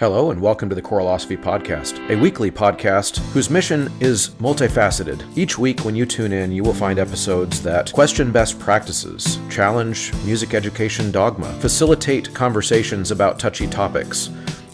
Hello and welcome to the Choralosophy Podcast, a weekly podcast whose mission is multifaceted. Each week when you tune in, you will find episodes that question best practices, challenge music education dogma, facilitate conversations about touchy topics,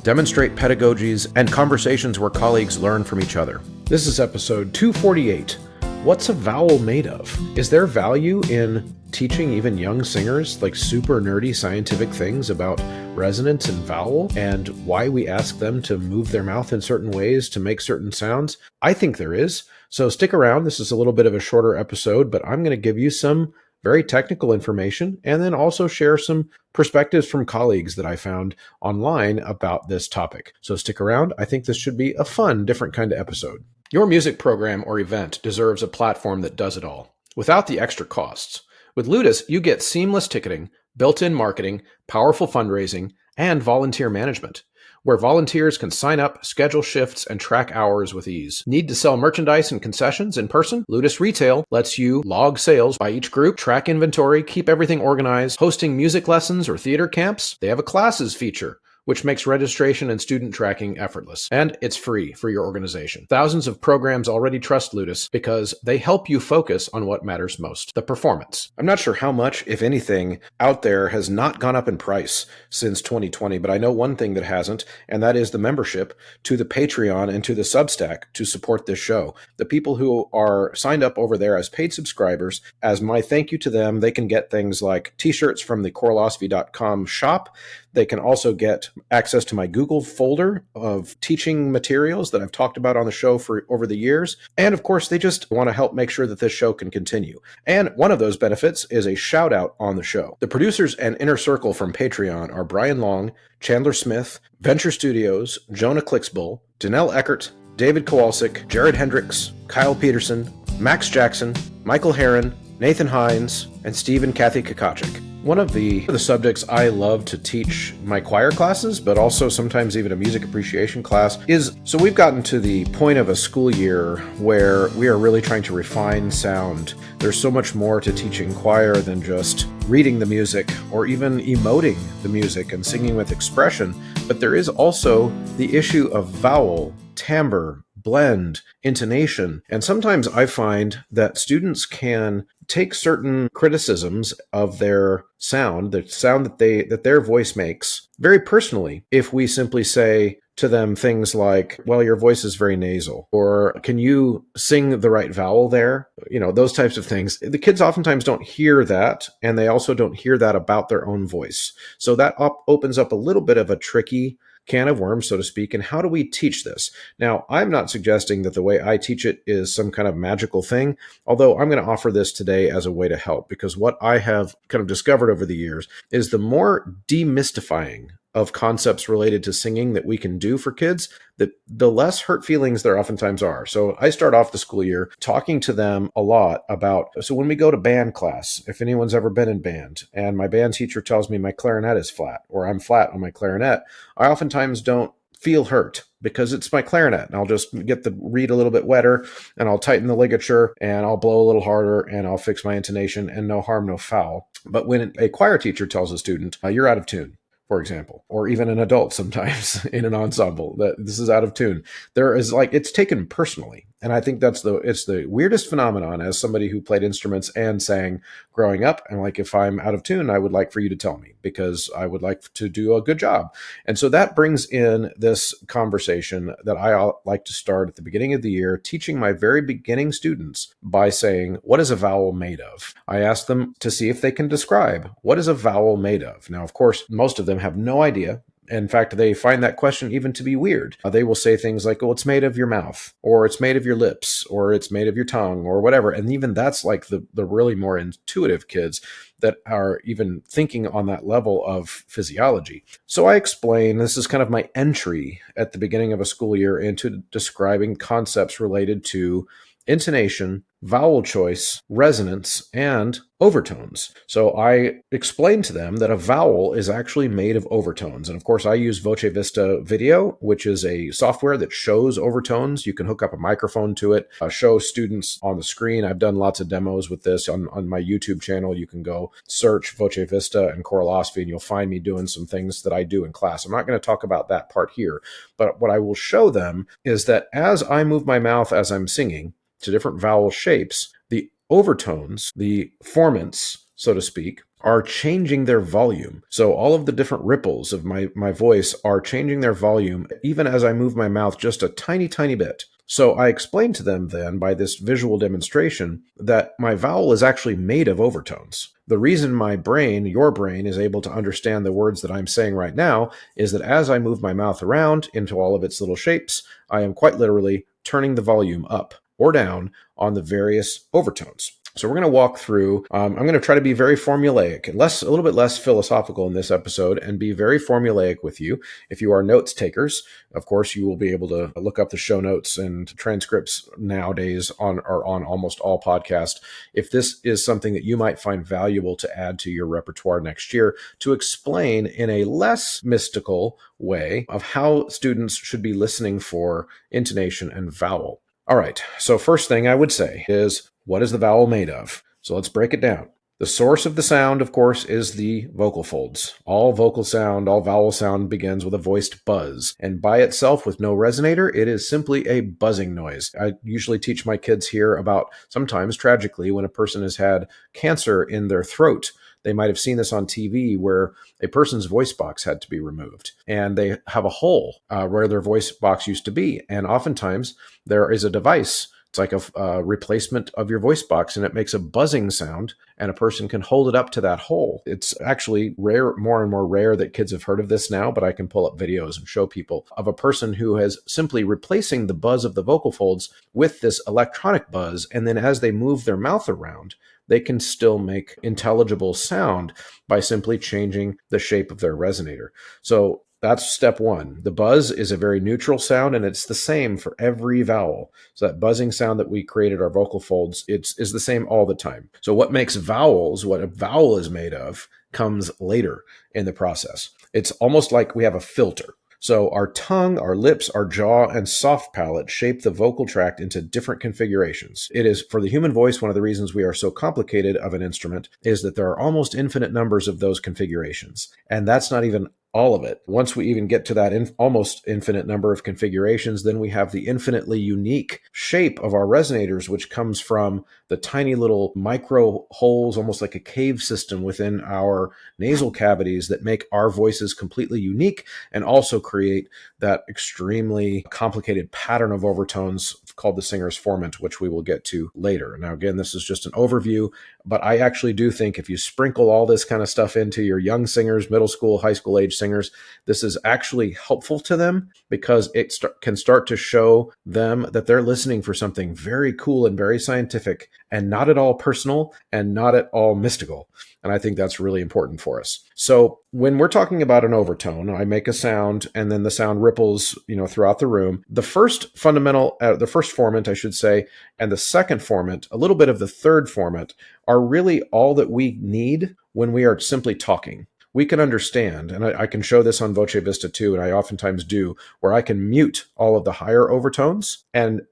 demonstrate pedagogies, and conversations where colleagues learn from each other. This is episode 248. What's a vowel made of? Is there value in teaching even young singers like super nerdy scientific things about resonance and vowel and why we ask them to move their mouth in certain ways to make certain sounds? I think there is. So stick around. This is a little bit of a shorter episode, but I'm going to give you some very technical information and then also share some perspectives from colleagues that I found online about this topic. So stick around. I think this should be a fun, different kind of episode. Your music program or event deserves a platform that does it all, without the extra costs. With Ludus, you get seamless ticketing, built-in marketing, powerful fundraising, and volunteer management, where volunteers can sign up, schedule shifts, and track hours with ease. Need to sell merchandise and concessions in person? Ludus Retail lets you log sales by each group, track inventory, keep everything organized. Hosting music lessons or theater camps? They have a classes feature, which makes registration and student tracking effortless. And it's free for your organization. Thousands of programs already trust Ludus because they help you focus on what matters most, the performance. I'm not sure how much, if anything, out there has not gone up in price since 2020, but I know one thing that hasn't, and that is the membership to the Patreon and to the Substack to support this show. The people who are signed up over there as paid subscribers, as my thank you to them, they can get things like t-shirts from the Choralosophy.com shop. They can also get access to my Google folder of teaching materials that I've talked about on the show for over the years. And of course, they just want to help make sure that this show can continue. And one of those benefits is a shout out on the show. The producers and inner circle from Patreon are Brian Long, Chandler Smith, Venture Studios, Jonah Clicksbull, Danelle Eckert, David Kowalczyk, Jared Hendricks, Kyle Peterson, Max Jackson, Michael Herron, Nathan Hines, and Steve and Kathy Kakachik. One of the subjects I love to teach my choir classes, but also sometimes even a music appreciation class, is so we've gotten to the point of a school year where we are really trying to refine sound. There's so much more to teaching choir than just reading the music or even emoting the music and singing with expression, but there is also the issue of vowel, timbre, blend, intonation. And sometimes I find that students can take certain criticisms of their sound, the sound that their voice makes, very personally, if we simply say to them things like, well, your voice is very nasal, or can you sing the right vowel there? You know, those types of things. The kids oftentimes don't hear that, and they also don't hear that about their own voice. So that opens up a little bit of a tricky can of worms, so to speak. And how do we teach this? Now, I'm not suggesting that the way I teach it is some kind of magical thing, although I'm going to offer this today as a way to help, because what I have kind of discovered over the years is the more demystifying of concepts related to singing that we can do for kids, the less hurt feelings there oftentimes are. So I start off the school year talking to them a lot about, so when we go to band class, if anyone's ever been in band, and my band teacher tells me my clarinet is flat, or I'm flat on my clarinet, I oftentimes don't feel hurt because it's my clarinet, and I'll just get the reed a little bit wetter, and I'll tighten the ligature, and I'll blow a little harder, and I'll fix my intonation, and no harm, no foul. But when a choir teacher tells a student, you're out of tune, for example, or even an adult sometimes in an ensemble, that this is out of tune, there is it's taken personally. And I think it's the weirdest phenomenon as somebody who played instruments and sang growing up. And if I'm out of tune, I would like for you to tell me, because I would like to do a good job. And so that brings in this conversation that I like to start at the beginning of the year, teaching my very beginning students by saying, what is a vowel made of? I ask them to see if they can describe what is a vowel made of. Now, of course, most of them have no idea. In fact, they find that question even to be weird. They will say things like, oh, it's made of your mouth, or it's made of your lips, or it's made of your tongue, or whatever. And even that's the really more intuitive kids that are even thinking on that level of physiology. So I explain, this is kind of my entry at the beginning of a school year into describing concepts related to intonation, vowel choice, resonance, and overtones. So I explained to them that a vowel is actually made of overtones. And of course, I use Voce Vista Video, which is a software that shows overtones. You can hook up a microphone to it, show students on the screen. I've done lots of demos with this on my YouTube channel. You can go search Voce Vista and Choralosophy, and you'll find me doing some things that I do in class. I'm not going to talk about that part here, but what I will show them is that as I move my mouth as I'm singing to different vowel shapes, the overtones, the formants, so to speak, are changing their volume. So all of the different ripples of my voice are changing their volume even as I move my mouth just a tiny, tiny bit. So I explained to them then by this visual demonstration that my vowel is actually made of overtones. The reason my brain, your brain, is able to understand the words that I'm saying right now is that as I move my mouth around into all of its little shapes, I am quite literally turning the volume up or down on the various overtones. So we're going to walk through, I'm going to try to be very formulaic and a little bit less philosophical in this episode and be very formulaic with you. If you are notes takers, of course, you will be able to look up the show notes and transcripts nowadays on almost all podcasts. If this is something that you might find valuable to add to your repertoire next year, to explain in a less mystical way of how students should be listening for intonation and vowel. All right, so first thing I would say is, what is the vowel made of? So let's break it down. The source of the sound, of course, is the vocal folds. All vocal sound, all vowel sound begins with a voiced buzz. And by itself, with no resonator, it is simply a buzzing noise. I usually teach my kids here about, sometimes tragically, when a person has had cancer in their throat. They might have seen this on TV where a person's voice box had to be removed and they have a hole where their voice box used to be. And oftentimes there is a device. It's like a replacement of your voice box, and it makes a buzzing sound, and a person can hold it up to that hole. It's actually rare, more and more rare that kids have heard of this now, but I can pull up videos and show people of a person who has simply replacing the buzz of the vocal folds with this electronic buzz, and then as they move their mouth around, they can still make intelligible sound by simply changing the shape of their resonator. So that's step one. The buzz is a very neutral sound, and it's the same for every vowel. So that buzzing sound that we created, our vocal folds, is the same all the time. So what makes vowels, what a vowel is made of, comes later in the process. It's almost like we have a filter. So our tongue, our lips, our jaw, and soft palate shape the vocal tract into different configurations. It is, for the human voice, one of the reasons we are so complicated of an instrument is that there are almost infinite numbers of those configurations. And that's not even all of it. Once we even get to that almost infinite number of configurations, then we have the infinitely unique shape of our resonators, which comes from the tiny little micro holes, almost like a cave system within our nasal cavities that make our voices completely unique and also create that extremely complicated pattern of overtones called the singer's formant, which we will get to later. Now, again, this is just an overview, but I actually do think if you sprinkle all this kind of stuff into your young singers, middle school, high school age singers, this is actually helpful to them because it can start to show them that they're listening for something very cool and very scientific and not at all personal and not at all mystical. And I think that's really important for us. So when we're talking about an overtone, I make a sound and then the sound ripples, throughout the room. The first formant, I should say, and the second formant, a little bit of the third formant, are really all that we need when we are simply talking. We can understand, and I can show this on Voce Vista too, and I oftentimes do, where I can mute all of the higher overtones and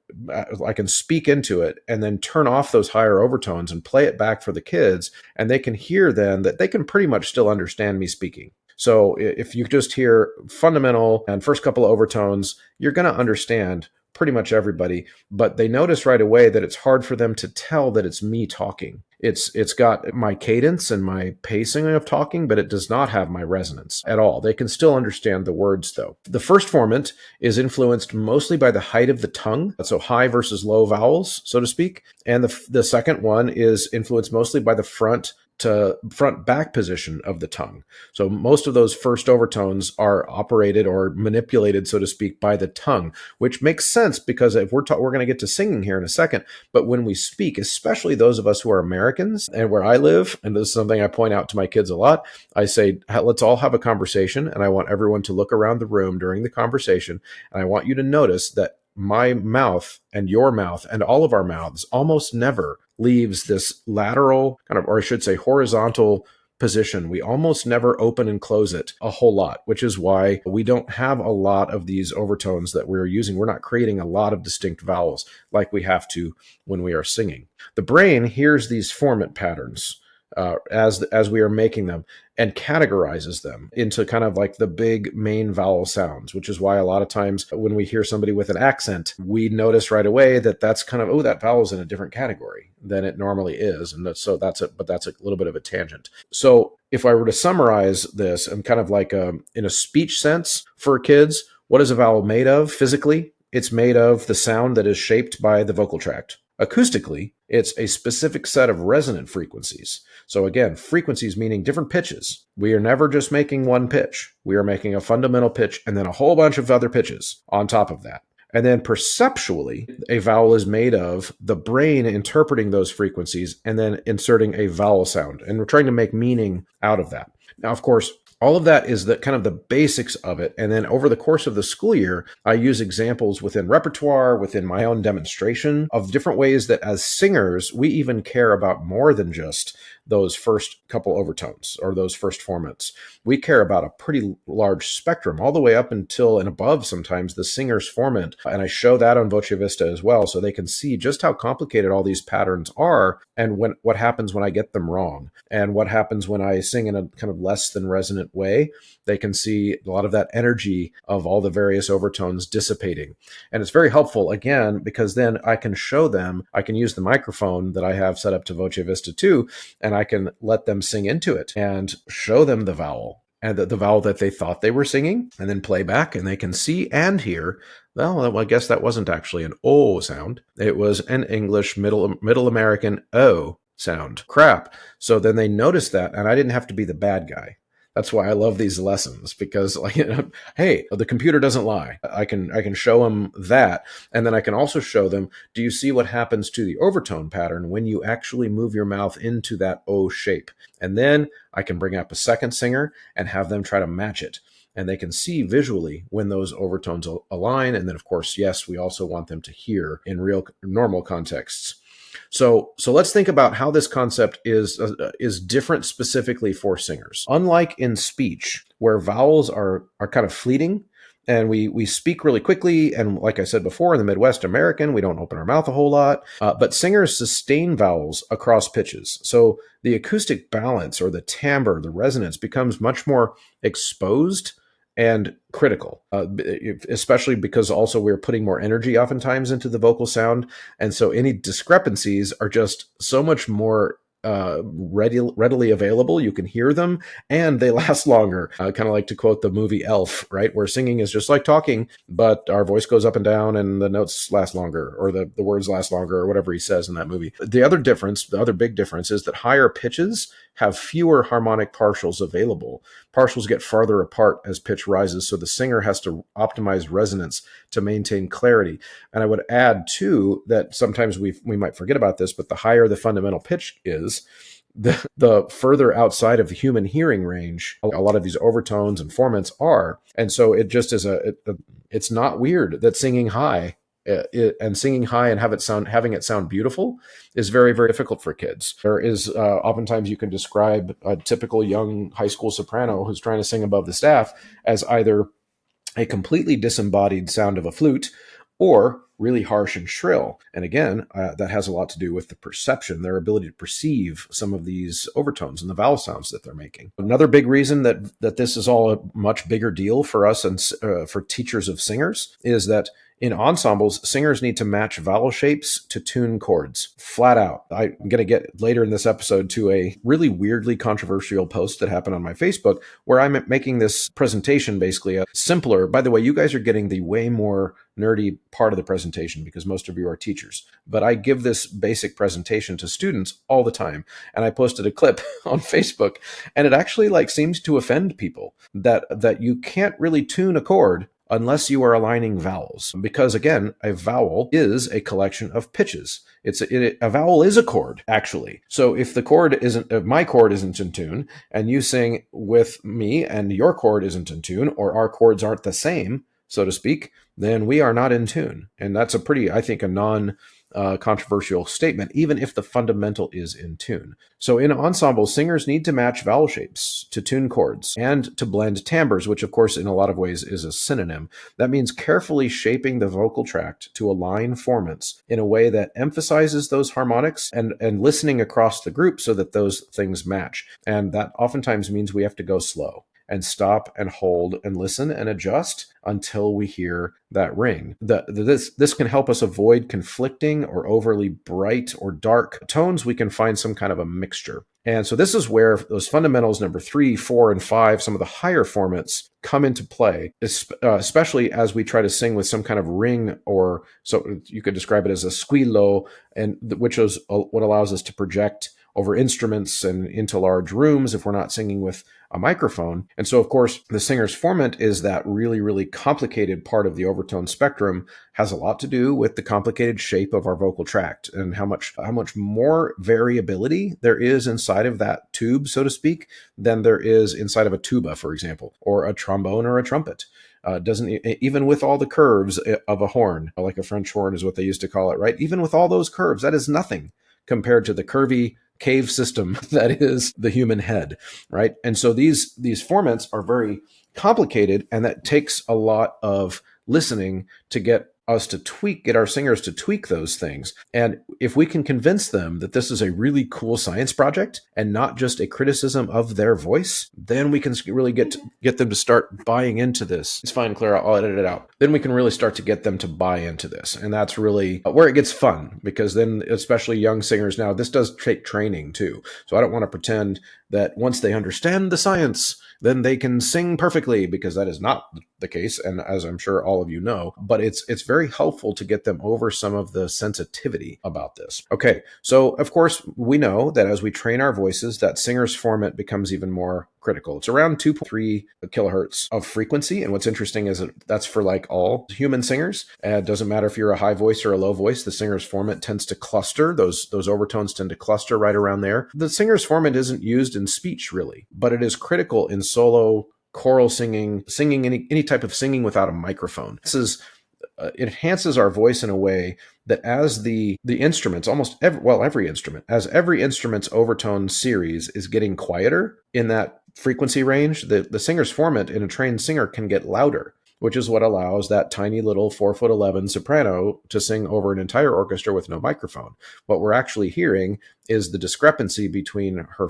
I can speak into it and then turn off those higher overtones and play it back for the kids, and they can hear then that they can pretty much still understand me speaking. So if you just hear fundamental and first couple of overtones, you're going to understand pretty much everybody, but they notice right away that it's hard for them to tell that it's me talking. It's got my cadence and my pacing of talking, but it does not have my resonance at all. They can still understand the words, though. The first formant is influenced mostly by the height of the tongue, so high versus low vowels, so to speak. And the second one is influenced mostly by the front to front back position of the tongue. So most of those first overtones are operated or manipulated, so to speak, by the tongue, which makes sense because if we're going to get to singing here in a second, but when we speak, especially those of us who are Americans and where I live, and this is something I point out to my kids a lot, I say, let's all have a conversation, and I want everyone to look around the room during the conversation, and I want you to notice that my mouth and your mouth and all of our mouths almost never leaves this lateral kind of, or I should say horizontal position. We almost never open and close it a whole lot, which is why we don't have a lot of these overtones that we're using. We're not creating a lot of distinct vowels like we have to when we are singing. The brain hears these formant patterns as we are making them and categorizes them into kind of like the big main vowel sounds, which is why a lot of times when we hear somebody with an accent, we notice right away that that's kind of, oh, that vowel's in a different category than it normally is. And that's a little bit of a tangent. So if I were to summarize this and kind of like in a speech sense for kids, what is a vowel made of physically? It's made of the sound that is shaped by the vocal tract. Acoustically, it's a specific set of resonant frequencies. So again, frequencies meaning different pitches. We are never just making one pitch. We are making a fundamental pitch and then a whole bunch of other pitches on top of that. And then perceptually, a vowel is made of the brain interpreting those frequencies and then inserting a vowel sound. And we're trying to make meaning out of that. Now, of course, all of that is the kind of the basics of it. And then over the course of the school year, I use examples within repertoire, within my own demonstration of different ways that as singers, we even care about more than just those first couple overtones or those first formants. We care about a pretty large spectrum all the way up until and above sometimes the singer's formant. And I show that on Voce Vista as well, so they can see just how complicated all these patterns are and what happens when I get them wrong and what happens when I sing in a kind of less than resonant way. They can see a lot of that energy of all the various overtones dissipating. And it's very helpful, again, because then I can show them, I can use the microphone that I have set up to Voce Vista 2, and I can let them sing into it and show them the vowel and the vowel that they thought they were singing, and then play back, and they can see and hear, well, I guess that wasn't actually an O sound. It was an English Middle American O sound. Crap. So then they noticed that, and I didn't have to be the bad guy. That's why I love these lessons, because hey, the computer doesn't lie. I can show them that, and then I can also show them, do you see what happens to the overtone pattern when you actually move your mouth into that O shape? And then I can bring up a second singer and have them try to match it. And they can see visually when those overtones align. And then, of course, yes, we also want them to hear in real normal contexts. So let's think about how this concept is different specifically for singers. Unlike in speech, where vowels are kind of fleeting, and we speak really quickly, and like I said before, in the Midwest American, we don't open our mouth a whole lot, but singers sustain vowels across pitches. So the acoustic balance or the timbre, the resonance, becomes much more exposed and critical, especially because also we're putting more energy oftentimes into the vocal sound. And so any discrepancies are just so much more readily available. You can hear them and they last longer. Kind of like to quote the movie Elf, right? Where singing is just like talking, but our voice goes up and down and the notes last longer, or the words last longer, or whatever he says in that movie. The other big difference is that higher pitches have fewer harmonic partials available. Partials get farther apart as pitch rises, so the singer has to optimize resonance to maintain clarity. And I would add, too, that sometimes we might forget about this, but the higher the fundamental pitch is, the further outside of the human hearing range a lot of these overtones and formants are. And so it just is it's not weird that singing high and singing high and having it sound beautiful is very, very difficult for kids. There is oftentimes you can describe a typical young high school soprano who's trying to sing above the staff as either a completely disembodied sound of a flute or really harsh and shrill. And again, that has a lot to do with the perception, their ability to perceive some of these overtones and the vowel sounds that they're making. Another big reason that this is all a much bigger deal for us and for teachers of singers is that in ensembles, singers need to match vowel shapes to tune chords, flat out. I'm going to get later in this episode to a really weirdly controversial post that happened on my Facebook where I'm making this presentation basically simpler. By the way, you guys are getting the way more nerdy part of the presentation because most of you are teachers. But I give this basic presentation to students all the time. And I posted a clip on Facebook, and it actually seems to offend people that you can't really tune a chord unless you are aligning vowels. Because again, a vowel is a collection of pitches. A vowel is a chord, actually. So if my chord isn't in tune, and you sing with me and your chord isn't in tune, or our chords aren't the same, so to speak, then we are not in tune. And that's I think, a non-controversial statement, even if the fundamental is in tune. So in ensembles, singers need to match vowel shapes to tune chords and to blend timbres, which of course in a lot of ways is a synonym. That means carefully shaping the vocal tract to align formants in a way that emphasizes those harmonics and listening across the group so that those things match. And that oftentimes means we have to go slow and stop and hold and listen and adjust until we hear that ring. This can help us avoid conflicting or overly bright or dark tones. We can find some kind of a mixture. And so this is where those fundamentals number 3, 4, and 5, some of the higher formats, come into play, especially as we try to sing with some kind of ring, or so you could describe it as a squillo, and which is what allows us to project over instruments and into large rooms if we're not singing with a microphone. And so, of course, the singer's formant is that really, really complicated part of the overtone spectrum, has a lot to do with the complicated shape of our vocal tract and how much more variability there is inside of that tube, so to speak, than there is inside of a tuba, for example, or a trombone or a trumpet. Doesn't even with all the curves of a horn, like a French horn is what they used to call it, right? Even with all those curves, that is nothing compared to the curvy cave system that is the human head, right? And so these formants are very complicated, and that takes a lot of listening to get our singers to tweak those things. And if we can convince them that this is a really cool science project and not just a criticism of their voice, then we can really get them to start buying into this. It's fine, Clara, I'll edit it out. Then we can really start to get them to buy into this. And that's really where it gets fun, because then, especially young singers now, this does take training too. So I don't want to pretend that once they understand the science, then they can sing perfectly, because that is not the case. And as I'm sure all of you know, but it's very helpful to get them over some of the sensitivity about this. Okay. So of course we know that as we train our voices, that singer's formant becomes even more critical. It's around 2.3 kilohertz of frequency. And what's interesting is that that's for like all human singers. It doesn't matter if you're a high voice or a low voice, the singer's formant tends to cluster. Those overtones tend to cluster right around there. The singer's formant isn't used in speech really, but it is critical in solo, choral singing any type of singing without a microphone. It enhances our voice in a way that as the instruments, every instrument, as every instrument's overtone series is getting quieter in that frequency range, the singer's formant in a trained singer can get louder, which is what allows that tiny little 4'11" soprano to sing over an entire orchestra with no microphone. What we're actually hearing is the discrepancy between her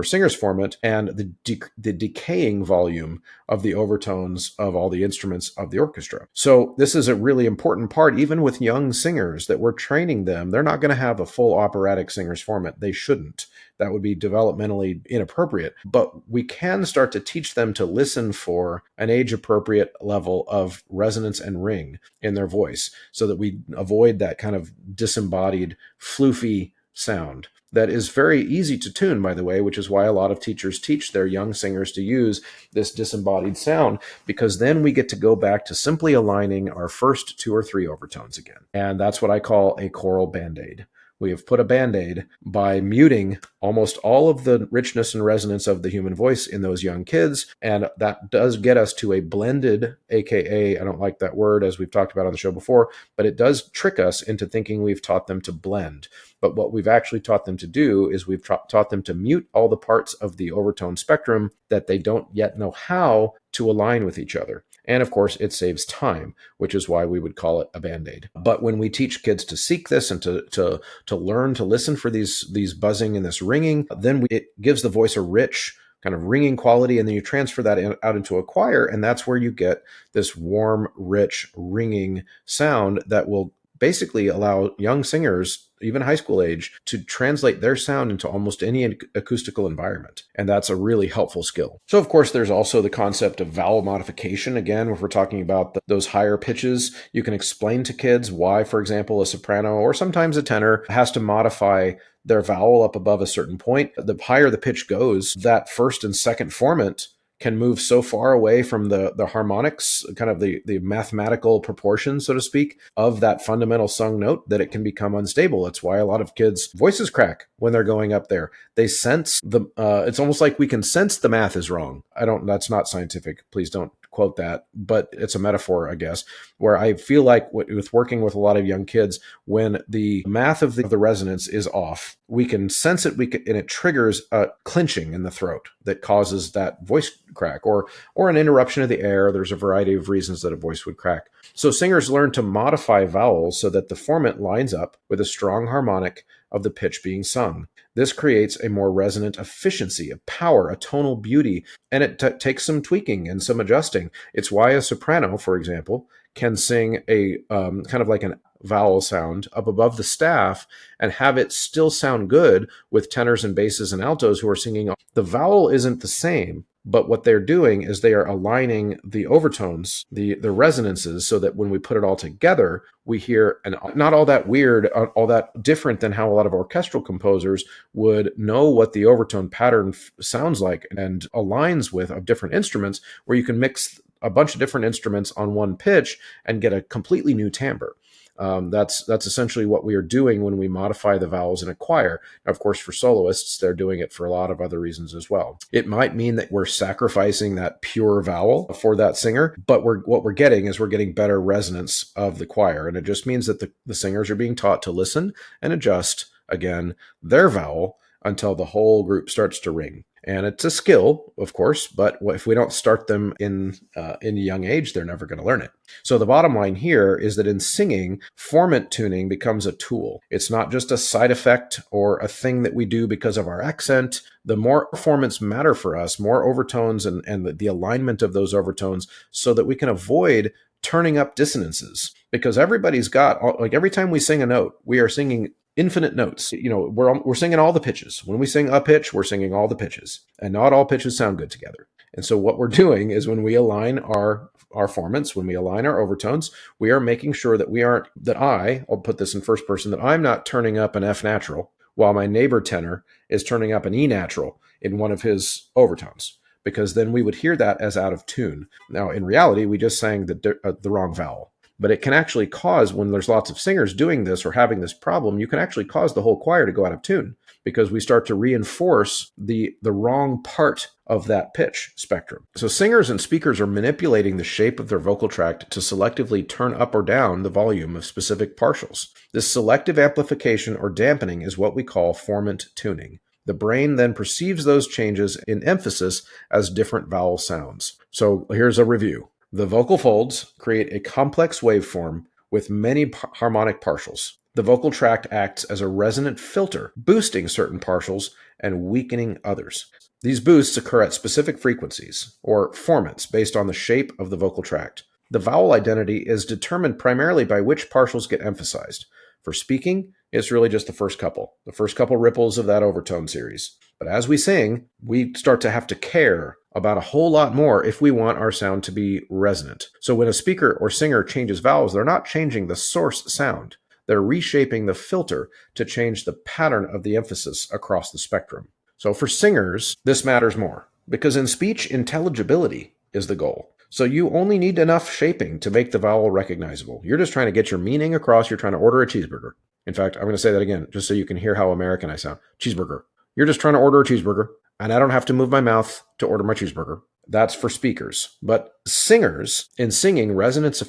singer's formant, and the decaying volume of the overtones of all the instruments of the orchestra. So this is a really important part, even with young singers, that we're training them. They're not going to have a full operatic singer's formant. They shouldn't. That would be developmentally inappropriate. But we can start to teach them to listen for an age-appropriate level of resonance and ring in their voice, so that we avoid that kind of disembodied, floofy sound. That is very easy to tune, by the way, which is why a lot of teachers teach their young singers to use this disembodied sound, because then we get to go back to simply aligning our first 2 or 3 overtones again. And that's what I call a choral band-aid. We have put a band-aid by muting almost all of the richness and resonance of the human voice in those young kids. And that does get us to a blended, AKA, I don't like that word as we've talked about on the show before, but it does trick us into thinking we've taught them to blend. But what we've actually taught them to do is we've taught them to mute all the parts of the overtone spectrum that they don't yet know how to align with each other. And of course, it saves time, which is why we would call it a band-aid. But when we teach kids to seek this and to learn to listen for these buzzing and this ringing, then it gives the voice a rich kind of ringing quality, and then you transfer that out into a choir, and that's where you get this warm, rich, ringing sound that will basically allow young singers, even high school age, to translate their sound into almost any acoustical environment. And that's a really helpful skill. So, of course, there's also the concept of vowel modification. Again, if we're talking about those higher pitches, you can explain to kids why, for example, a soprano or sometimes a tenor has to modify their vowel up above a certain point. The higher the pitch goes, that first and second formant can move so far away from the harmonics, kind of the mathematical proportions, so to speak, of that fundamental sung note, that it can become unstable. That's why a lot of kids' voices crack when they're going up there. They sense it's almost like we can sense the math is wrong. That's not scientific. Please don't quote that, but it's a metaphor, I guess, where I feel like with working with a lot of young kids, when the math of the resonance is off, we can sense it, and it triggers a clenching in the throat that causes that voice crack or an interruption of the air. There's a variety of reasons that a voice would crack. So singers learn to modify vowels so that the formant lines up with a strong harmonic of the pitch being sung. This creates a more resonant efficiency, a power, a tonal beauty, and it takes some tweaking and some adjusting. It's why a soprano, for example, can sing a kind of like an vowel sound up above the staff and have it still sound good with tenors and basses and altos who are singing. The vowel isn't the same, but what they're doing is they are aligning the overtones, the resonances, so that when we put it all together, we hear, and not all that weird, all that different than how a lot of orchestral composers would know what the overtone pattern sounds like and aligns with of different instruments, where you can mix a bunch of different instruments on one pitch and get a completely new timbre. That's essentially what we are doing when we modify the vowels in a choir. Now, of course, for soloists, they're doing it for a lot of other reasons as well. It might mean that we're sacrificing that pure vowel for that singer, but what we're getting better resonance of the choir. And it just means that the singers are being taught to listen and adjust, again, their vowel until the whole group starts to ring. And it's a skill, of course, but if we don't start them in a young age, they're never going to learn it. So the bottom line here is that in singing, formant tuning becomes a tool. It's not just a side effect or a thing that we do because of our accent. The more formants matter for us, more overtones and the alignment of those overtones, so that we can avoid turning up dissonances. Because everybody's got, like, every time we sing a note, we are singing infinite notes. We're singing all the pitches. When we sing a pitch, we're singing all the pitches, and not all pitches sound good together. And so what we're doing is when we align our formants, when we align our overtones, we are making sure that I'll put this in first person, that I'm not turning up an F natural while my neighbor tenor is turning up an E natural in one of his overtones, because then we would hear that as out of tune. Now, in reality, we just sang the wrong vowel. But it can actually cause, when there's lots of singers doing this or having this problem, you can actually cause the whole choir to go out of tune, because we start to reinforce the wrong part of that pitch spectrum. So singers and speakers are manipulating the shape of their vocal tract to selectively turn up or down the volume of specific partials. This selective amplification or dampening is what we call formant tuning. The brain then perceives those changes in emphasis as different vowel sounds. So here's a review. The vocal folds create a complex waveform with many harmonic partials. The vocal tract acts as a resonant filter, boosting certain partials and weakening others. These boosts occur at specific frequencies, or formants, based on the shape of the vocal tract. The vowel identity is determined primarily by which partials get emphasized. For speaking, it's really just the first couple ripples of that overtone series. But as we sing, we start to have to care about a whole lot more if we want our sound to be resonant. So when a speaker or singer changes vowels, they're not changing the source sound. They're reshaping the filter to change the pattern of the emphasis across the spectrum. So for singers, this matters more, because in speech, intelligibility is the goal. So you only need enough shaping to make the vowel recognizable. You're just trying to get your meaning across. You're trying to order a cheeseburger. In fact, I'm going to say that again, just so you can hear how American I sound. Cheeseburger. You're just trying to order a cheeseburger, and I don't have to move my mouth to order my cheeseburger. That's for speakers. But singers, in singing, resonance,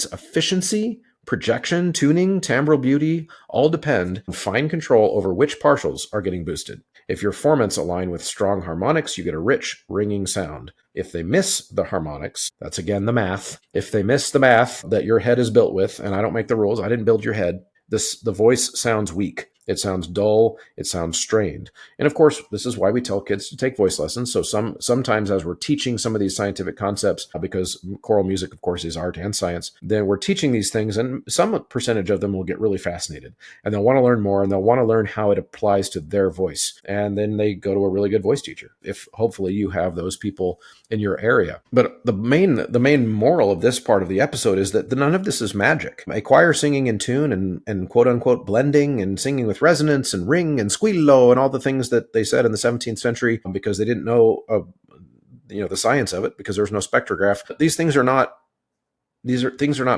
efficiency, projection, tuning, timbral beauty, all depend on fine control over which partials are getting boosted. If your formants align with strong harmonics, you get a rich, ringing sound. If they miss the harmonics, that's again the math. If they miss the math that your head is built with, and I don't make the rules, I didn't build your head, the voice sounds weak. It sounds dull. It sounds strained. And of course, this is why we tell kids to take voice lessons. So sometimes as we're teaching some of these scientific concepts, because choral music, of course, is art and science, then we're teaching these things, and some percentage of them will get really fascinated. And they'll want to learn more, and they'll want to learn how it applies to their voice. And then they go to a really good voice teacher, if hopefully you have those people in your area. But the main moral of this part of the episode is that none of this is magic. A choir singing in tune and quote unquote blending and singing with resonance and ring and squillo and all the things that they said in the 17th century because they didn't know the science of it, because there's no spectrograph. These things are not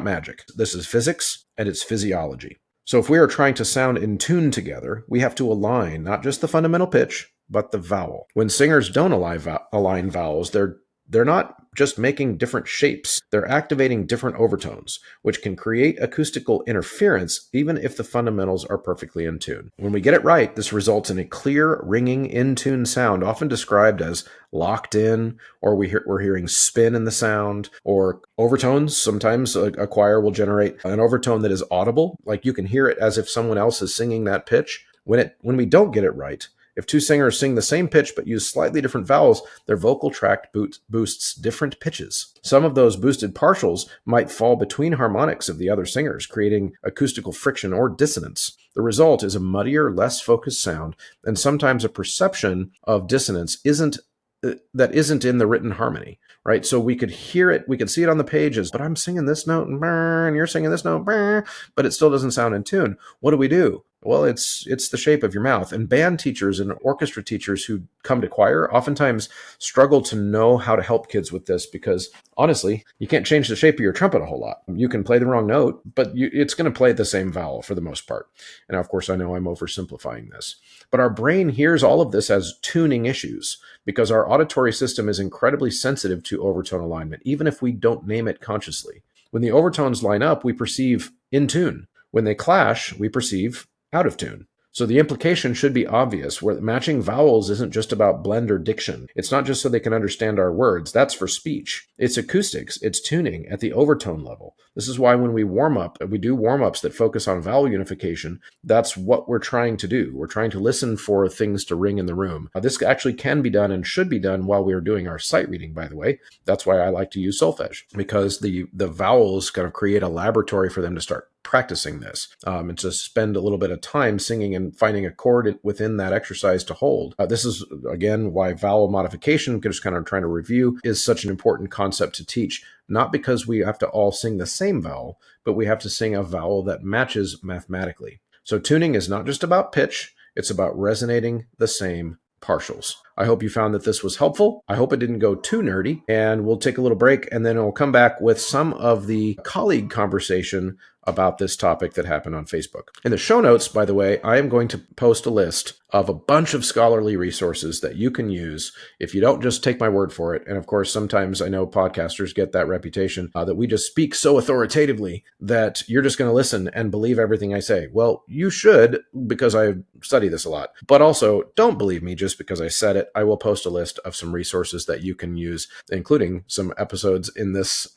magic. This is physics, and it's physiology. So if we are trying to sound in tune together, we have to align not just the fundamental pitch, but the vowel. When singers don't align vowels, they're they're not just making different shapes, they're activating different overtones, which can create acoustical interference even if the fundamentals are perfectly in tune. When we get it right, this results in a clear, ringing, in-tune sound, often described as locked in, or we're hearing spin in the sound, or overtones. Sometimes a choir will generate an overtone that is audible, like you can hear it as if someone else is singing that pitch. When we don't get it right, if two singers sing the same pitch but use slightly different vowels, their vocal tract boosts different pitches. Some of those boosted partials might fall between harmonics of the other singers, creating acoustical friction or dissonance. The result is a muddier, less focused sound, and sometimes a perception of dissonance that isn't in the written harmony, right? So we could hear it, we could see it on the pages, but I'm singing this note and you're singing this note, but it still doesn't sound in tune. What do? Well, it's the shape of your mouth. And band teachers and orchestra teachers who come to choir oftentimes struggle to know how to help kids with this because, honestly, you can't change the shape of your trumpet a whole lot. You can play the wrong note, but it's going to play the same vowel for the most part. And of course, I know I'm oversimplifying this. But our brain hears all of this as tuning issues because our auditory system is incredibly sensitive to overtone alignment, even if we don't name it consciously. When the overtones line up, we perceive in tune. When they clash, we perceive out of tune. So the implication should be obvious, where matching vowels isn't just about blend or diction. It's not just so they can understand our words. That's for speech. It's acoustics. It's tuning at the overtone level. This is why when we warm up, we do warm-ups that focus on vowel unification. That's what we're trying to do. We're trying to listen for things to ring in the room. This actually can be done and should be done while we're doing our sight reading, by the way. That's why I like to use solfege, because the vowels kind of create a laboratory for them to start practicing this and to spend a little bit of time singing and finding a chord within that exercise to hold. This is, again, why vowel modification, just kind of trying to review, is such an important concept to teach. Not because we have to all sing the same vowel, but we have to sing a vowel that matches mathematically. So tuning is not just about pitch, it's about resonating the same partials. I hope you found that this was helpful. I hope it didn't go too nerdy, and we'll take a little break and then we'll come back with some of the colleague conversation about this topic that happened on Facebook. In the show notes, by the way, I am going to post a list of a bunch of scholarly resources that you can use if you don't just take my word for it. And of course, sometimes I know podcasters get that reputation that we just speak so authoritatively that you're just going to listen and believe everything I say. Well, you should, because I study this a lot. But also, don't believe me just because I said it. I will post a list of some resources that you can use, including some episodes in this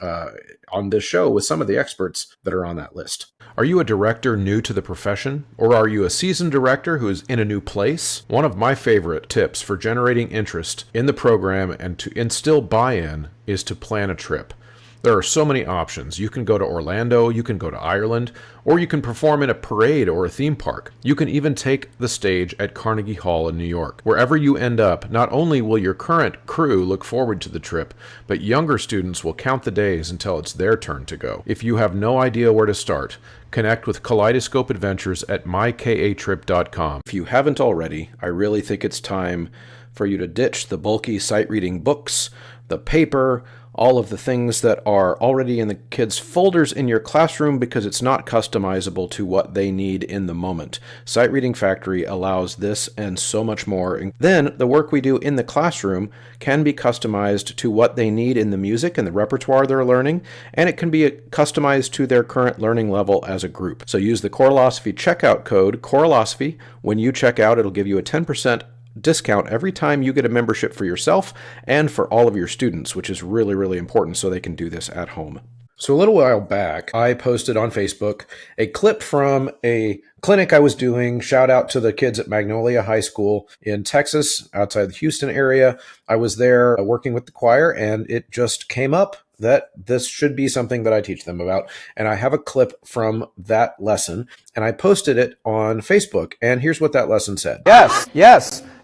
on this show with some of the experts that are on that list. Are you a director new to the profession? Or are you a seasoned director who is in a new place? One of my favorite tips for generating interest in the program and to instill buy-in is to plan a trip. There are so many options. You can go to Orlando, you can go to Ireland, or you can perform in a parade or a theme park. You can even take the stage at Carnegie Hall in New York. Wherever you end up, not only will your current crew look forward to the trip, but younger students will count the days until it's their turn to go. If you have no idea where to start, connect with Kaleidoscope Adventures at mykatrip.com. If you haven't already, I really think it's time for you to ditch the bulky sight reading books, the paper, all of the things that are already in the kids' folders in your classroom because it's not customizable to what they need in the moment. Sight Reading Factory allows this and so much more. And then the work we do in the classroom can be customized to what they need in the music and the repertoire they're learning, and it can be customized to their current learning level as a group. So use the Choralosophy checkout code, Choralosophy. When you check out, it'll give you a 10% discount every time you get a membership for yourself and for all of your students, which is really, really important so they can do this at home. So a little while back, I posted on Facebook a clip from a clinic I was doing. Shout out to the kids at Magnolia High School in Texas, outside the Houston area. I was there working with the choir, and it just came up that this should be something that I teach them about. And I have a clip from that lesson, and I posted it on Facebook. And here's what that lesson said.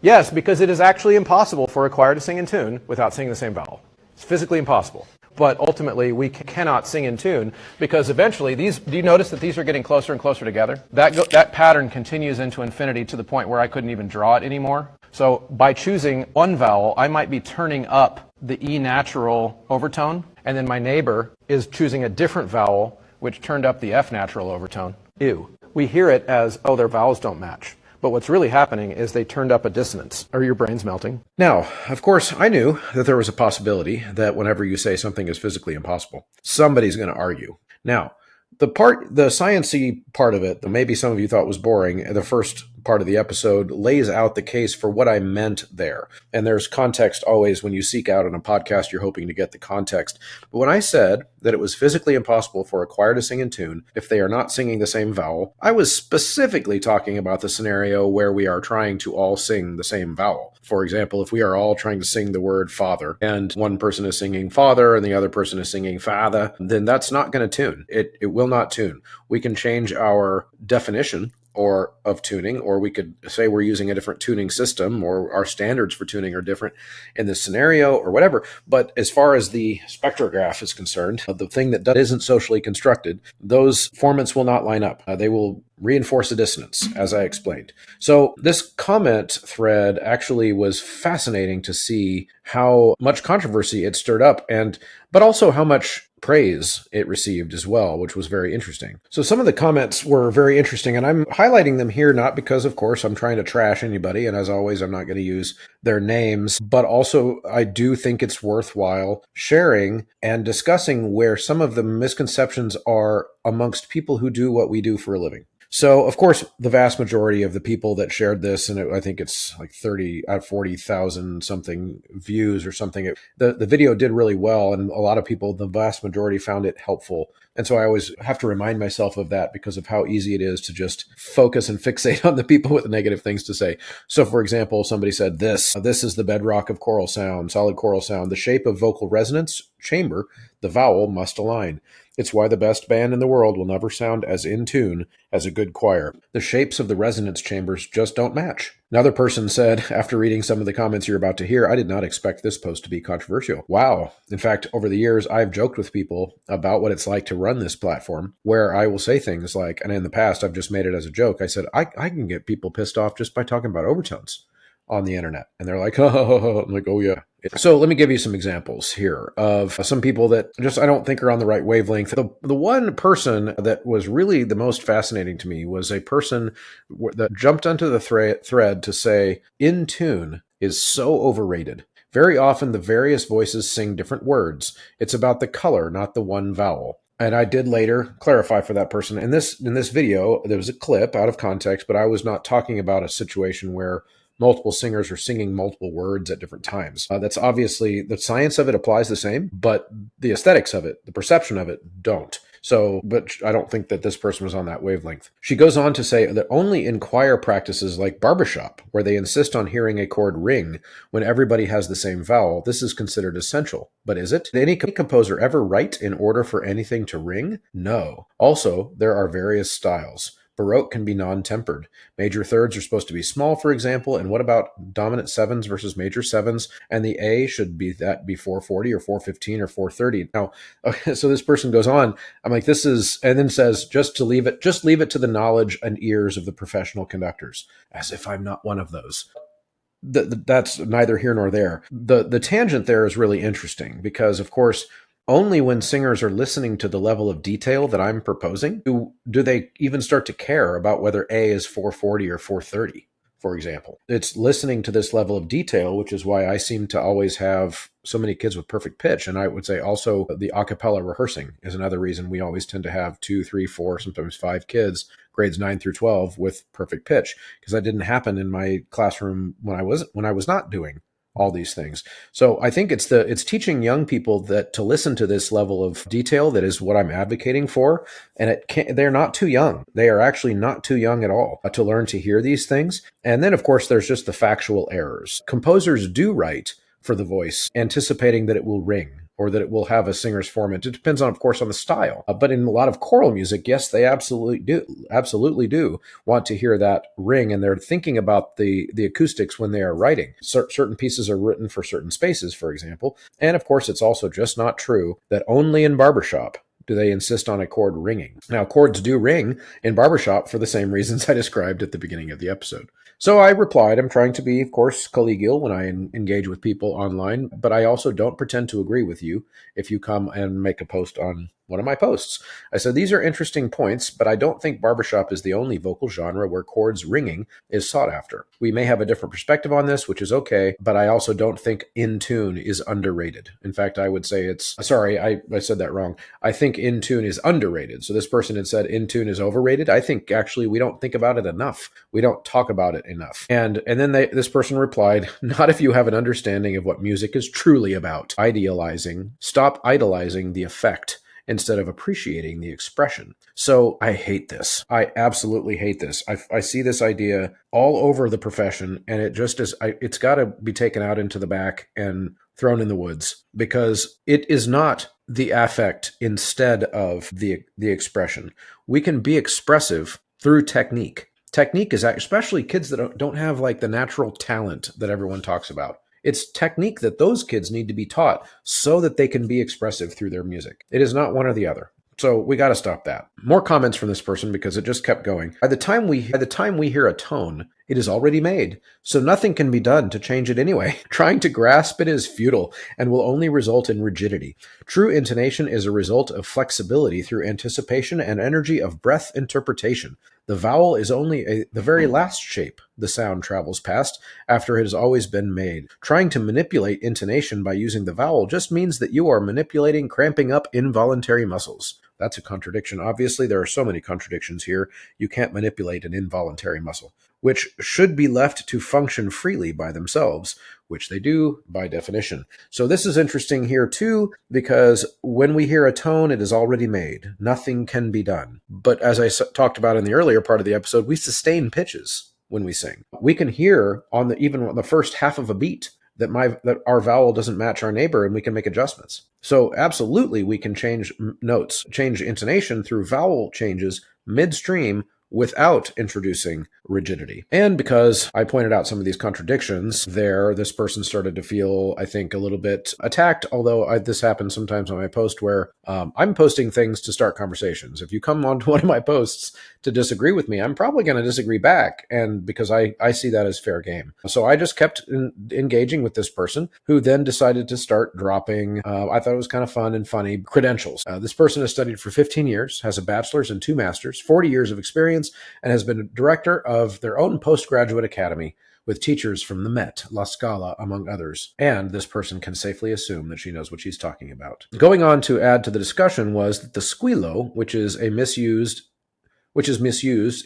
Yes, because it is actually impossible for a choir to sing in tune without singing the same vowel. It's physically impossible. But ultimately, we cannot sing in tune because eventually do you notice that these are getting closer and closer together? That pattern continues into infinity to the point where I couldn't even draw it anymore. So by choosing one vowel, I might be turning up the E natural overtone, and then my neighbor is choosing a different vowel, which turned up the F natural overtone. Ew. We hear it as, oh, their vowels don't match. But what's really happening is they turned up a dissonance. Are your brains melting? Now, of course, I knew that there was a possibility that whenever you say something is physically impossible, somebody's going to argue. Now, the science-y part of it, that maybe some of you thought was boring, the first part of the episode lays out the case for what I meant there. And there's context always when you seek out on a podcast, you're hoping to get the context. But when I said that it was physically impossible for a choir to sing in tune if they are not singing the same vowel, I was specifically talking about the scenario where we are trying to all sing the same vowel. For example, if we are all trying to sing the word father and one person is singing father and the other person is singing father, then that's not going to tune. It will not tune. We can change our definition or of tuning, or we could say we're using a different tuning system, or our standards for tuning are different in this scenario or whatever. But as far as the spectrograph is concerned, the thing that isn't socially constructed, those formants will not line up. They will reinforce the dissonance, as I explained. So this comment thread actually was fascinating to see how much controversy it stirred up, but also how much praise it received as well, which was very interesting. So some of the comments were very interesting, and I'm highlighting them here not because, of course, I'm trying to trash anybody, and as always, I'm not going to use their names, but also I do think it's worthwhile sharing and discussing where some of the misconceptions are amongst people who do what we do for a living. So, of course, the vast majority of the people that shared this, and I think it's like 30 out of 40,000 something views or something, the video did really well, and a lot of people, the vast majority, found it helpful. And so I always have to remind myself of that because of how easy it is to just focus and fixate on the people with the negative things to say. So, for example, somebody said this is the bedrock of choral sound, solid choral sound. The shape of vocal resonance chamber, the vowel must align. It's why the best band in the world will never sound as in tune as a good choir. The shapes of the resonance chambers just don't match. Another person said, after reading some of the comments you're about to hear, I did not expect this post to be controversial. Wow. In fact, over the years, I've joked with people about what it's like to run this platform, where I will say things like, and in the past, I've just made it as a joke. I said, I can get people pissed off just by talking about overtones on the internet. And they're like, oh, I'm like, oh yeah. So let me give you some examples here of some people that just I don't think are on the right wavelength. The one person that was really the most fascinating to me was a person that jumped onto the thread to say, in tune is so overrated. Very often the various voices sing different words. It's about the color, not the one vowel. And I did later clarify for that person. In this video, there was a clip out of context, but I was not talking about a situation where multiple singers are singing multiple words at different times. That's obviously, the science of it applies the same, but the aesthetics of it, the perception of it, don't. So, but I don't think that this person was on that wavelength. She goes on to say that only in choir practices like barbershop, where they insist on hearing a chord ring when everybody has the same vowel, this is considered essential. But is it? Did any composer ever write in order for anything to ring? No. Also, there are various styles. Baroque can be non-tempered. Major thirds are supposed to be small, for example. And what about dominant sevens versus major sevens? And the A should be 440 or 415 or 430. Now, okay, so this person goes on. I'm like, this is, and then says, just leave it to the knowledge and ears of the professional conductors, as if I'm not one of those. That's neither here nor there. The tangent there is really interesting because, of course, only when singers are listening to the level of detail that I'm proposing do they even start to care about whether A is 440 or 430, for example. It's listening to this level of detail, which is why I seem to always have so many kids with perfect pitch. And I would say also the a cappella rehearsing is another reason we always tend to have 2, 3, 4, sometimes 5 kids, grades 9 through 12 with perfect pitch, because that didn't happen in my classroom when I was not doing all these things. So I think it's teaching young people that to listen to this level of detail that is what I'm advocating for. And they're not too young. They are actually not too young at all to learn to hear these things. And then, of course, there's just the factual errors. Composers do write for the voice, anticipating that it will ring or that it will have a singer's formant. It depends on, of course, on the style. But in a lot of choral music, yes, they absolutely do want to hear that ring, and they're thinking about the acoustics when they are writing. Certain pieces are written for certain spaces, for example. And of course, it's also just not true that only in barbershop do they insist on a chord ringing. Now, chords do ring in barbershop for the same reasons I described at the beginning of the episode. So I replied, I'm trying to be, of course, collegial when I engage with people online, but I also don't pretend to agree with you if you come and make a post on one of my posts. I said, these are interesting points, but I don't think barbershop is the only vocal genre where chords ringing is sought after. We may have a different perspective on this, which is okay, but I also don't think in tune is underrated. In fact, I would say I said that wrong. I think in tune is underrated. So this person had said in tune is overrated. I think actually we don't think about it enough. We don't talk about it enough. And then this person replied, not if you have an understanding of what music is truly about. Stop idolizing the effect instead of appreciating the expression. So I hate this. I absolutely hate this. I see this idea all over the profession, and it just is, it's got to be taken out into the back and thrown in the woods, because it is not the affect instead of the expression. We can be expressive through technique. Technique is, especially kids that don't have like the natural talent that everyone talks about. It's technique that those kids need to be taught so that they can be expressive through their music. It is not one or the other. So we got to stop that. More comments from this person because it just kept going. By the time we hear a tone, it is already made, so nothing can be done to change it anyway. Trying to grasp it is futile and will only result in rigidity. True intonation is a result of flexibility through anticipation and energy of breath interpretation. The vowel is only the very last shape the sound travels past after it has always been made. Trying to manipulate intonation by using the vowel just means that you are manipulating cramping up involuntary muscles. That's a contradiction. Obviously, there are so many contradictions here. You can't manipulate an involuntary muscle, which should be left to function freely by themselves, which they do by definition. So this is interesting here too, because when we hear a tone, it is already made. Nothing can be done. But as I talked about in the earlier part of the episode, we sustain pitches when we sing. We can hear even on the first half of a beat that our vowel doesn't match our neighbor, and we can make adjustments. So absolutely, we can change notes, change intonation through vowel changes midstream without introducing rigidity. And because I pointed out some of these contradictions there, this person started to feel, I think, a little bit attacked, although this happens sometimes on my post where I'm posting things to start conversations. If you come onto one of my posts to disagree with me, I'm probably going to disagree back, and because I see that as fair game. So I just kept engaging with this person, who then decided to start dropping, I thought it was kind of fun and funny, credentials. This person has studied for 15 years, has a bachelor's and 2 masters, 40 years of experience, and has been a director of their own postgraduate academy with teachers from the Met, La Scala, among others. And this person can safely assume that she knows what she's talking about. Going on to add to the discussion was that the squealo, which is misused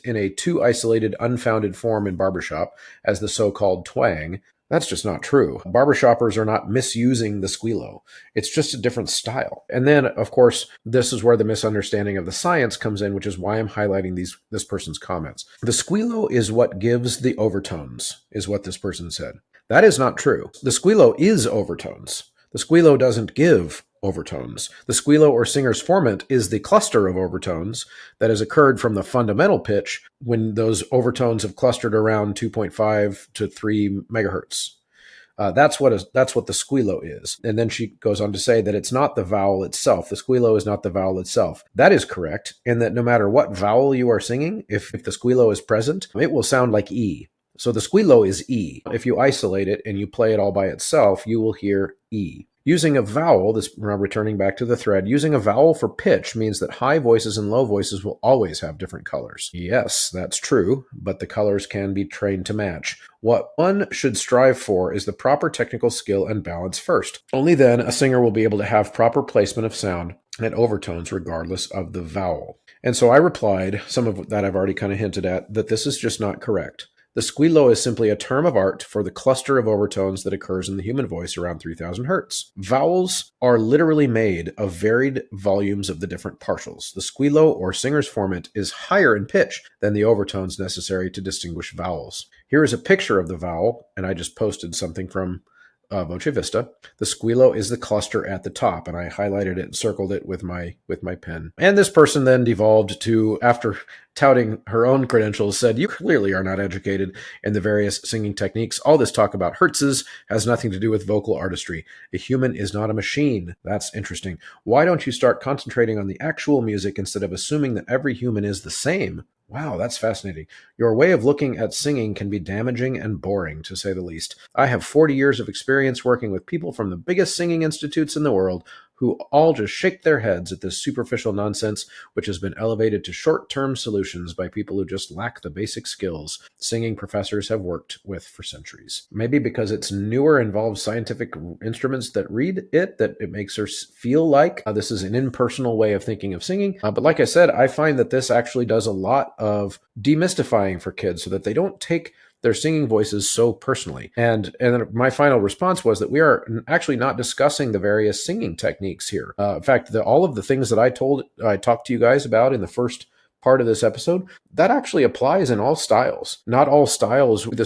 in a too isolated, unfounded form in barbershop as the so-called twang. That's just not true. Barbershoppers are not misusing the squealo. It's just a different style. And then, of course, this is where the misunderstanding of the science comes in, which is why I'm highlighting this person's comments. The squealo is what gives the overtones, is what this person said. That is not true. The squealo is overtones. The squealo doesn't give overtones. The squealo or singer's formant is the cluster of overtones that has occurred from the fundamental pitch when those overtones have clustered around 2.5 to 3 megahertz. That's what the squealo is. And then she goes on to say that it's not the vowel itself. The squealo is not the vowel itself. That is correct, in that no matter what vowel you are singing, if the squealo is present, it will sound like E. So the squealo is E. If you isolate it and you play it all by itself, you will hear E. Using a vowel, returning back to the thread, using a vowel for pitch means that high voices and low voices will always have different colors. Yes, that's true, but the colors can be trained to match. What one should strive for is the proper technical skill and balance first. Only then a singer will be able to have proper placement of sound and overtones regardless of the vowel. And so I replied, some of that I've already kind of hinted at, that this is just not correct. The squealo is simply a term of art for the cluster of overtones that occurs in the human voice around 3000 hertz. Vowels are literally made of varied volumes of the different partials. The squealo or singer's formant is higher in pitch than the overtones necessary to distinguish vowels. Here is a picture of the vowel, and I just posted something from Voce Vista. The squealo is the cluster at the top, and I highlighted it and circled it with my pen. And this person then devolved to, after touting her own credentials, said, "You clearly are not educated in the various singing techniques. All this talk about hertzes has nothing to do with vocal artistry. A human is not a machine." That's interesting. Why don't you start concentrating on the actual music instead of assuming that every human is the same? Wow, that's fascinating. Your way of looking at singing can be damaging and boring, to say the least. I have 40 years of experience working with people from the biggest singing institutes in the world. who all just shake their heads at this superficial nonsense, which has been elevated to short-term solutions by people who just lack the basic skills singing professors have worked with for centuries. Maybe because it's newer, involves scientific instruments that read it, that it makes her feel like this is an impersonal way of thinking of singing. But like I said, I find that this actually does a lot of demystifying for kids so that they don't take their singing voices so personally. And my final response was that we are actually not discussing the various singing techniques here. In fact, all of the things that I talked to you guys about in the first part of this episode, that actually applies in all styles. Not all styles have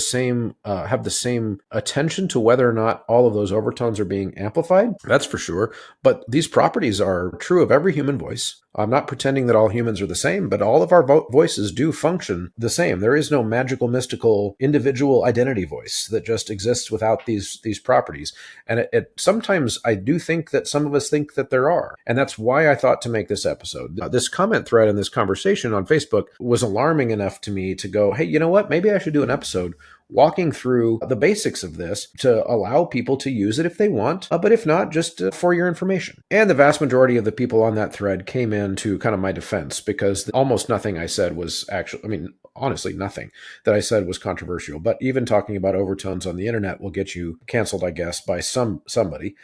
the same attention to whether or not all of those overtones are being amplified. That's for sure. But these properties are true of every human voice. I'm not pretending that all humans are the same, but all of our voices do function the same. There is no magical, mystical, individual identity voice that just exists without these properties. And sometimes I do think that some of us think that there are. And that's why I thought to make this episode. This comment thread and this conversation on Facebook was alarming enough to me to go, hey, you know what? Maybe I should do an episode walking through the basics of this to allow people to use it if they want, but if not, just for your information. And the vast majority of the people on that thread came in to kind of my defense, because almost nothing I said was actually, honestly, nothing that I said was controversial. But even talking about overtones on the internet will get you canceled, I guess, by somebody.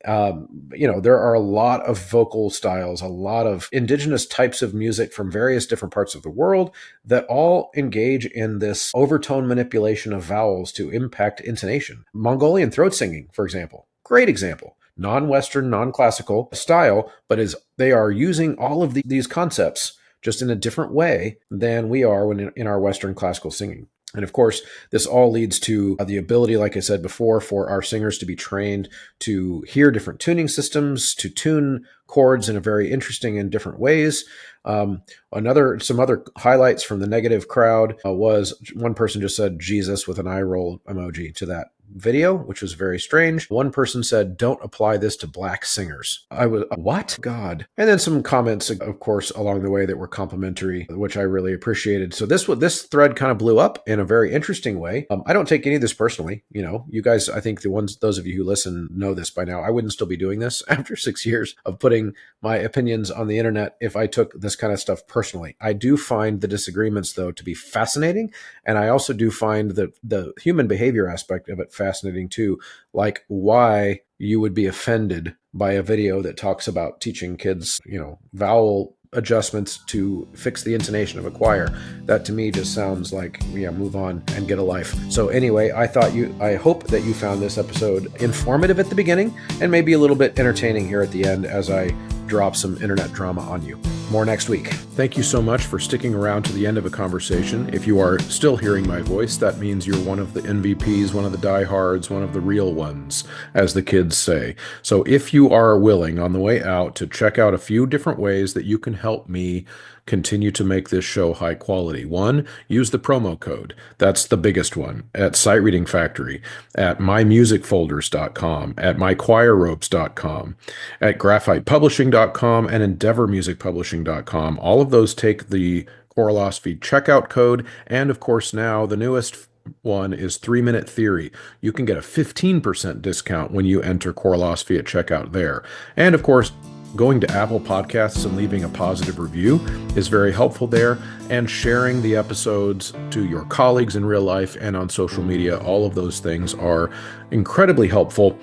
There are a lot of vocal styles, a lot of indigenous types of music from various different parts of the world that all engage in this overtone manipulation of vowels to impact intonation. Mongolian throat singing, for example, great example. Non-Western, non-classical style, but they are using all of these concepts just in a different way than we are when in our Western classical singing. And of course, this all leads to the ability, like I said before, for our singers to be trained to hear different tuning systems, to tune chords in a very interesting and different ways. Some other highlights from the negative crowd was one person just said Jesus with an eye roll emoji to that video, which was very strange. One person said, "Don't apply this to black singers." I was, what? God. And then some comments, of course, along the way that were complimentary, which I really appreciated. So this thread kind of blew up in a very interesting way. I don't take any of this personally. You guys, I think those of you who listen know this by now. I wouldn't still be doing this after 6 years of putting my opinions on the internet if I took this kind of stuff personally. I do find the disagreements, though, to be fascinating. And I also do find the human behavior aspect of it fascinating too, like why you would be offended by a video that talks about teaching kids, vowel adjustments to fix the intonation of a choir. That to me just sounds like, move on and get a life. So anyway, I hope that you found this episode informative at the beginning and maybe a little bit entertaining here at the end as I drop some internet drama on you. More next week. Thank you so much for sticking around to the end of a conversation. If you are still hearing my voice, that means you're one of the MVPs, one of the diehards, one of the real ones, as the kids say. So if you are willing on the way out to check out a few different ways that you can help me continue to make this show high quality. One, use the promo code. That's the biggest one. At Sight Reading Factory, at mymusicfolders.com, at mychoirropes.com, at graphitepublishing.com, and endeavormusicpublishing.com. All of those take the Choralosophy checkout code. And of course, now the newest one is 3-Minute Theory. You can get a 15% discount when you enter Choralosophy at checkout there. And of course, going to Apple Podcasts and leaving a positive review is very helpful there, and sharing the episodes to your colleagues in real life and on social media. All of those things are incredibly helpful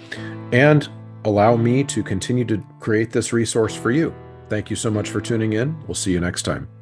and allow me to continue to create this resource for you. Thank you so much for tuning in. We'll see you next time.